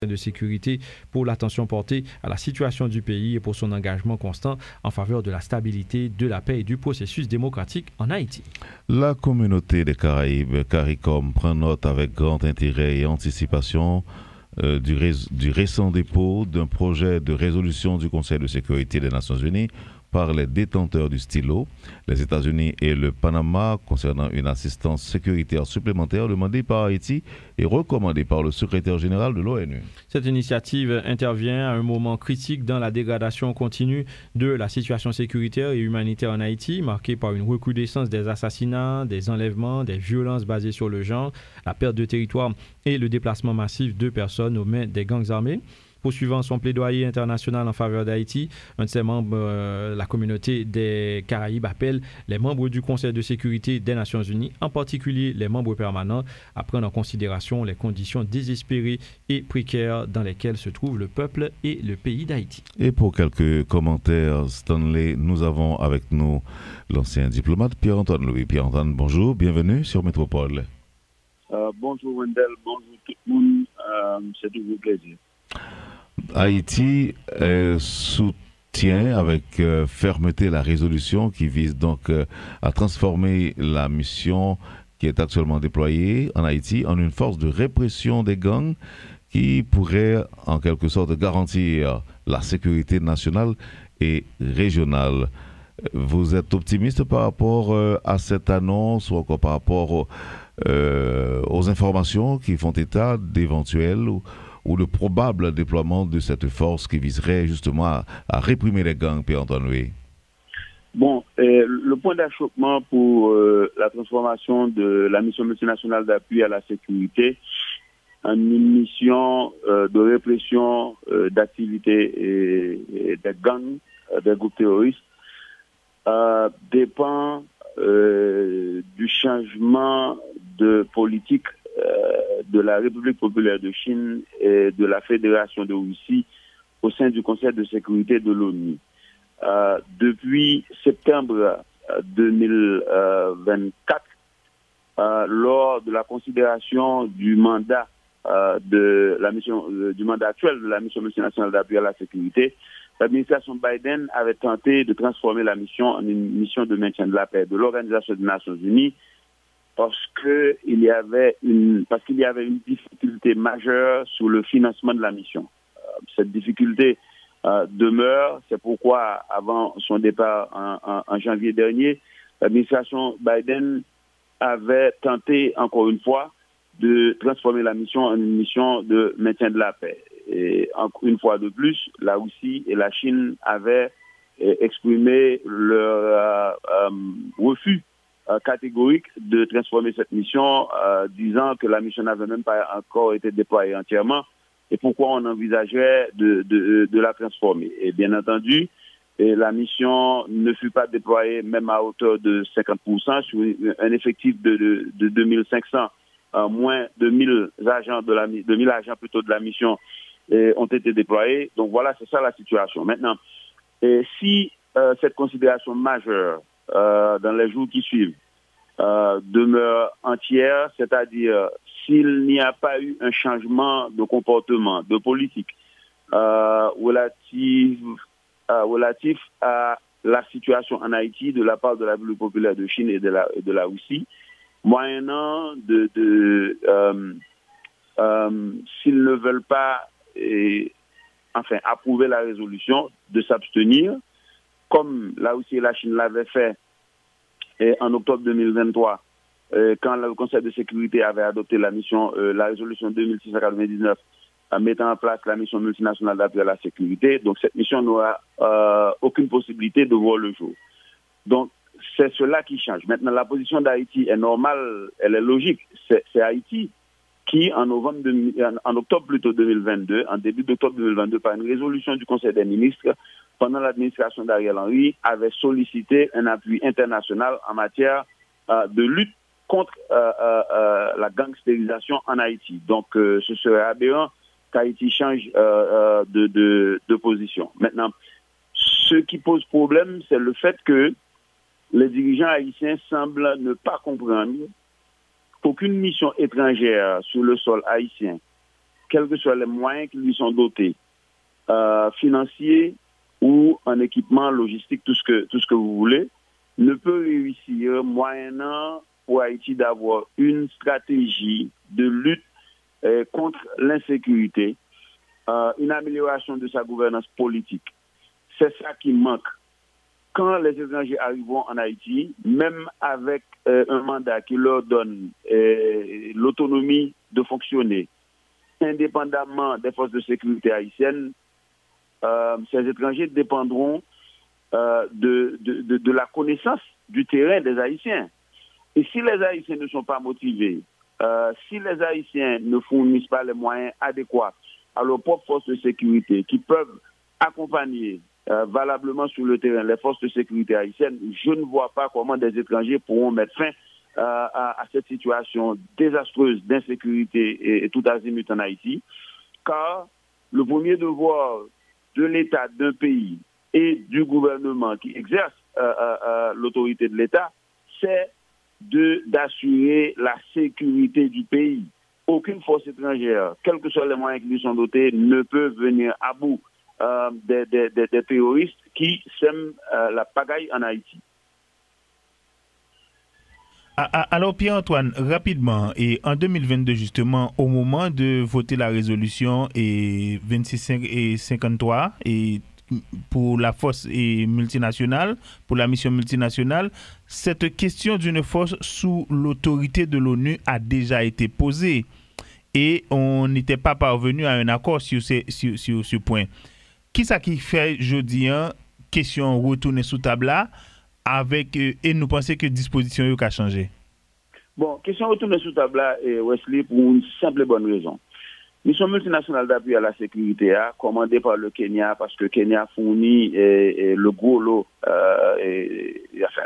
de sécurité pour l'attention portée à la situation du pays et pour son engagement constant en faveur de la stabilité, de la paix et du processus démocratique en Haïti. La communauté des Caraïbes, CARICOM, prend note avec grand intérêt et anticipation du récent dépôt d'un projet de résolution du Conseil de sécurité des Nations Unies par les détenteurs du stylo, les États-Unis et le Panama, concernant une assistance sécuritaire supplémentaire demandée par Haïti et recommandée par le secrétaire général de l'ONU. Cette initiative intervient à un moment critique dans la dégradation continue de la situation sécuritaire et humanitaire en Haïti, marquée par une recrudescence des assassinats, des enlèvements, des violences basées sur le genre, la perte de territoire et le déplacement massif de personnes aux mains des gangs armés. Poursuivant son plaidoyer international en faveur d'Haïti, un de ses membres, la communauté des Caraïbes, appelle les membres du Conseil de sécurité des Nations Unies, en particulier les membres permanents, à prendre en considération les conditions désespérées et précaires dans lesquelles se trouve le peuple et le pays d'Haïti. Et pour quelques commentaires, Stanley, nous avons avec nous l'ancien diplomate Pierre-Antoine Louis. Pierre-Antoine, bonjour, bienvenue sur Métropole. Bonjour Wendell, bonjour tout le monde, c'est toujours un plaisir. Haïti soutient avec fermeté la résolution qui vise donc à transformer la mission qui est actuellement déployée en Haïti en une force de répression des gangs qui pourrait en quelque sorte garantir la sécurité nationale et régionale. Vous êtes optimiste par rapport à cette annonce ou encore par rapport aux informations qui font état d'éventuels ou le probable déploiement de cette force qui viserait justement à réprimer les gangs, Pierre-Antoine Louis? Bon, le point d'achoppement pour la transformation de la mission multinationale d'appui à la sécurité en une mission de répression d'activités et des gangs, des groupes terroristes, dépend du changement de politique de la République populaire de Chine et de la Fédération de Russie au sein du Conseil de sécurité de l'ONU. Depuis septembre 2024, lors de la considération du mandat de la mission, du mandat actuel de la mission multinationale d'appui à la sécurité, l'administration Biden avait tenté de transformer la mission en une mission de maintien de la paix de l'Organisation des Nations Unies parce qu'il y avait une difficulté majeure sur le financement de la mission. Cette difficulté demeure, c'est pourquoi avant son départ en janvier dernier, l'administration Biden avait tenté encore une fois de transformer la mission en une mission de maintien de la paix. Et une fois de plus, la Russie et la Chine avaient exprimé leur refus catégorique de transformer cette mission, disant que la mission n'avait même pas encore été déployée entièrement et pourquoi on envisageait de la transformer. Et bien entendu, la mission ne fut pas déployée même à hauteur de 50% sur un effectif de 2500, moins de 1000 agents plutôt de la mission ont été déployés. Donc voilà, c'est ça la situation. Maintenant, si cette considération majeure dans les jours qui suivent demeure entière, c'est-à-dire s'il n'y a pas eu un changement de comportement, de politique relatif à la situation en Haïti de la part de la République populaire de Chine et de la Russie, moyennant s'ils ne veulent pas approuver la résolution, de s'abstenir, comme la Russie et la Chine l'avaient fait en octobre 2023, quand le Conseil de sécurité avait adopté la résolution 2699, mettant en place la mission multinationale d'appui à la sécurité. Donc cette mission n'aura aucune possibilité de voir le jour. Donc c'est cela qui change. Maintenant, la position d'Haïti est normale, elle est logique. C'est Haïti qui, en octobre plutôt 2022, en début d'octobre 2022, par une résolution du Conseil des ministres, pendant l'administration d'Ariel Henry, avait sollicité un appui international en matière de lutte contre la gangstérisation en Haïti. Donc, ce serait aberrant qu'Haïti change de position. Maintenant, ce qui pose problème, c'est le fait que les dirigeants haïtiens semblent ne pas comprendre qu'aucune mission étrangère sur le sol haïtien quels que soient les moyens qui lui sont dotés, financiers ou en équipement logistique, tout ce que vous voulez, ne peut réussir moyennant pour Haïti d'avoir une stratégie de lutte contre l'insécurité, une amélioration de sa gouvernance politique. C'est ça qui manque. Quand les étrangers arriveront en Haïti, même avec un mandat qui leur donne l'autonomie de fonctionner, indépendamment des forces de sécurité haïtiennes, ces étrangers dépendront de la connaissance du terrain des Haïtiens. Et si les Haïtiens ne sont pas motivés, si les Haïtiens ne fournissent pas les moyens adéquats à leurs propres forces de sécurité qui peuvent accompagner valablement sur le terrain les forces de sécurité haïtiennes, je ne vois pas comment des étrangers pourront mettre fin à cette situation désastreuse d'insécurité et tout azimut en Haïti, car le premier devoir de l'État d'un pays et du gouvernement qui exerce l'autorité de l'État, c'est d'assurer la sécurité du pays. Aucune force étrangère, quels que soient les moyens qui lui sont dotés, ne peut venir à bout des terroristes qui sèment la pagaille en Haïti. Alors Pierre-Antoine, rapidement, et en 2022 justement, au moment de voter la résolution 26 et 53 et pour la force multinationale, pour la mission multinationale, cette question d'une force sous l'autorité de l'ONU a déjà été posée et on n'était pas parvenu à un accord sur ce point. Qui ça qui fait, je dis, question retourner sous table là avec et nous pensons que disposition a changé? Bon, question retourner sous table là, Wesley, pour une simple et bonne raison. Mission multinationale d'appui à la sécurité a commandée par le Kenya parce que Kenya fournit le gros lot,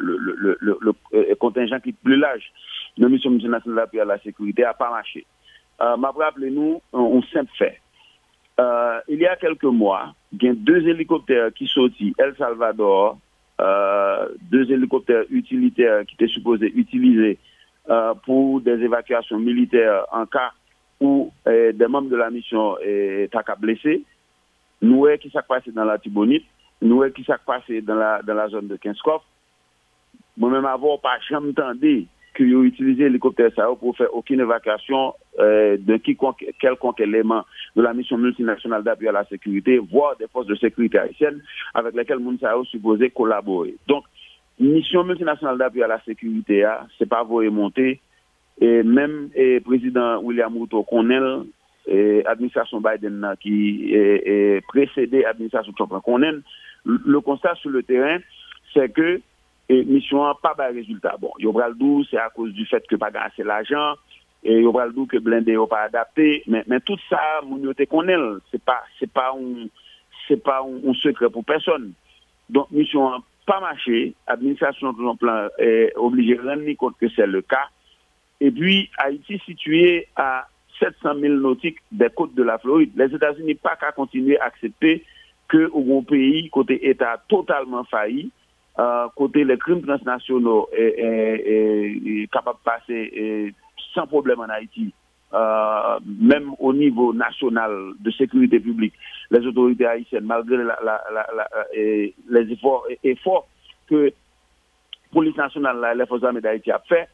le contingent qui est plus large de mission multinationale d'appui à la sécurité n'a pas marché. Rappelez-nous un simple fait. Il y a quelques mois, il y a 2 hélicoptères qui sont sortis El Salvador, 2 hélicoptères utilitaires qui étaient supposés utiliser pour des évacuations militaires en cas où des membres de la mission étaient blessés. Nous voyons qui s'est passé dans la Tibonite, nous voyons qui s'est passé dans la zone de Kinskov. Moi-même, avant, pas jamais entendu qu'ils ont utilisé l'hélicoptère pour faire aucune évacuation de quelconque élément de la mission multinationale d'appui à la sécurité, voire des forces de sécurité haïtiennes avec lesquelles Mounsao supposé collaborer. Donc, mission multinationale d'appui à la sécurité, c'est pas vous monter. Et même le président William Ruto connaît l'administration Biden qui précédé l'administration Trump connaît. Le constat sur le terrain, c'est que mission n'a pas de résultat. Bon, Yobraldou, c'est à cause du fait que pas assez l'argent, et Yobraldou que blindé n'a pas adapté, mais tout ça, Mouniote connaît, c'est pas un secret pour personne. Donc, mission n'a pas marché, l'administration de plan est obligée de rendre compte que c'est le cas. Et puis, Haïti situé à 700 000 nautiques des côtes de la Floride. Les États-Unis pas qu'à continuer à accepter que au pays, côté État totalement failli, côté les crimes transnationaux est capable de passer sans problème en Haïti, même au niveau national de sécurité publique, les autorités haïtiennes, malgré les efforts que la police nationale, les forces armées d'Haïti a fait,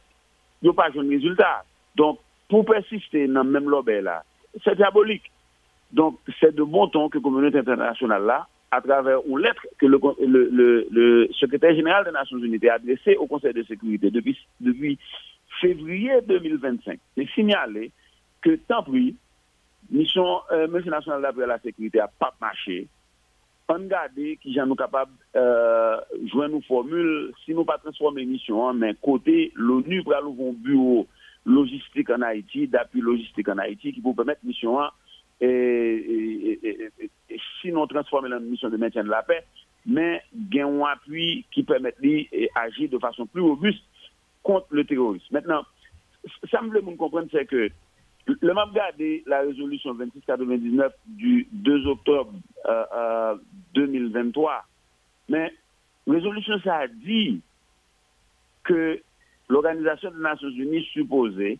il n'y a pas de résultat. Donc, pour persister dans le même lobby là, c'est diabolique. Donc, c'est de bon ton que la communauté internationale là, à travers une lettre que le secrétaire général des Nations Unies a adressée au Conseil de sécurité depuis février 2025, c'est signalé que tant pis, mission multinationale d'appui à la sécurité n'a pas marché. On regarde qui sont nous capables de jouer nos formules, si nous pas transformer mission, mais côté l'ONU pour un bureau logistique en Haïti, d'appui logistique en Haïti, qui peut permettre mission si nous transformer la mission de maintien de la paix, mais gain un appui qui permet d'agir de façon plus robuste contre le terrorisme. Maintenant, ça me veut comprendre, c'est que le m'a regardé la résolution 2699 du 2 octobre 2023, mais la résolution ça a dit que l'Organisation des Nations Unies supposée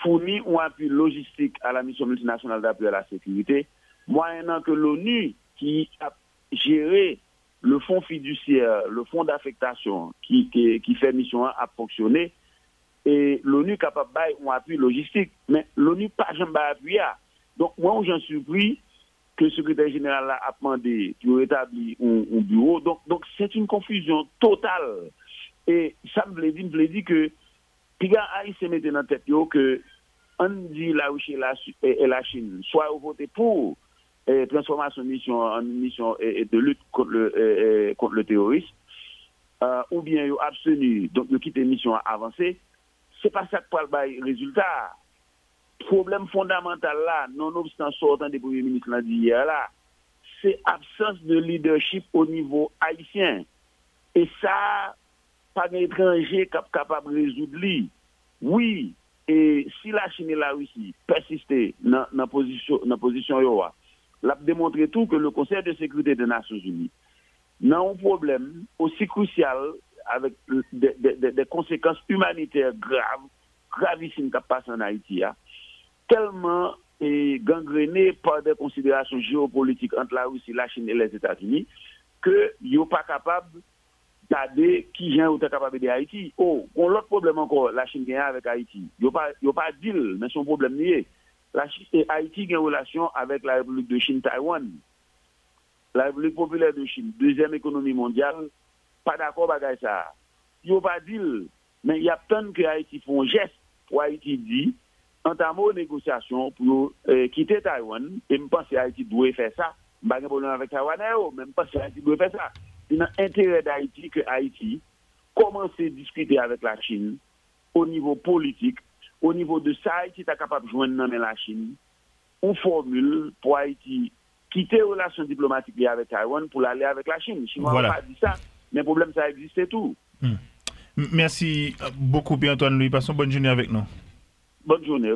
fournit un appui logistique à la mission multinationale d'appui à la sécurité, moyennant que l'ONU qui a géré le fonds fiduciaire, le fonds d'affectation qui fait mission à fonctionner, et l'ONU est capable d'un appui logistique, mais l'ONU pas jamais appuyé. Donc moi j'en suis surpris que le secrétaire général a demandé pour établir un bureau. Donc c'est une confusion totale. Et ça me dit que Piga Haïtien mettait dans la tête que on dit la Russie et la Chine soit voté pour transformation de mission en mission de lutte contre le terrorisme, ou bien ils ont abstenu, donc ils quittent mission avancée. C'est pas ça qui parle de résultat. Problème fondamental là, nonobstant sortant des premiers ministres d'hier là, c'est absence de leadership au niveau haïtien. Et ça, pas d'étranger capable de résoudre lui. Oui, et si la Chine et la Russie persistaient dans la position Yoa, l'a démontré tout que le Conseil de sécurité des Nations Unies n'a un problème aussi crucial avec des conséquences humanitaires gravissimes qui passent en Haïti, tellement gangréné par des considérations géopolitiques entre la Russie, la Chine et les États-Unis, que ils sont pas capables d'aider qui vient ou capable d'aider Haïti. Oh, on l'autre problème encore, la Chine gagne avec Haïti. Ils n'ont pas deal, mais son problème lié. La Chine et Haïti ont une relation avec la République de Chine, Taïwan. La République populaire de Chine, deuxième économie mondiale, pas d'accord avec ça. Ils n'ont pas deal, mais il y a tant que Haïti font un geste pour Haïti dit, entamer une négociation pour quitter Taïwan, et je pense que Haïti doit faire ça. Je n'ai pas de problème avec Taïwanais, mais je pense que Haïti doit faire ça. Il y a intérêt d'Haïti que Haïti commence à discuter avec la Chine au niveau politique, au niveau de ça, Haïti est capable de joindre la Chine, une formule pour Haïti quitter les relations diplomatiques avec Taïwan pour aller avec la Chine. Je ne pas dit ça, mais le problème, ça existe tout. Merci beaucoup, Pierre-Antoine Louis. Passons bonne journée avec nous. Bonne journée.